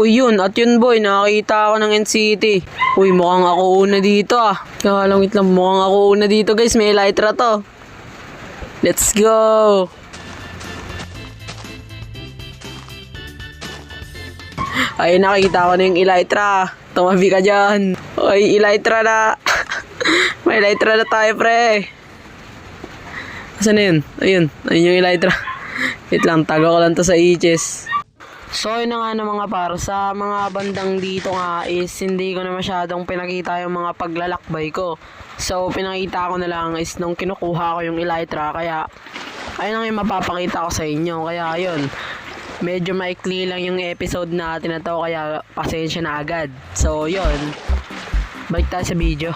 Uy yun, at yun boy, nakakita ako ng NCT. Uy, mukhang ako una dito ah. Wait lang, mukhang ako una dito guys, may elytra to. Let's go! Ay, nakita ko na yung elytra. Tumabi ka dyan. Uy, elytra na. May elytra na tayo pre. Asan na yun? Ayun yung elytra. Wait lang, tago ko lang to sa iches. So yun na nga na mga par, sa mga bandang dito nga is hindi ko na masyadong pinakita yung mga paglalakbay ko. So pinakita ko na lang is nung kinukuha ko yung elytra, kaya ayun lang yung mapapakita ko sa inyo. Kaya yun, medyo maikli lang yung episode natin na to, kaya pasensya na agad. So yun, balik tayo sa video.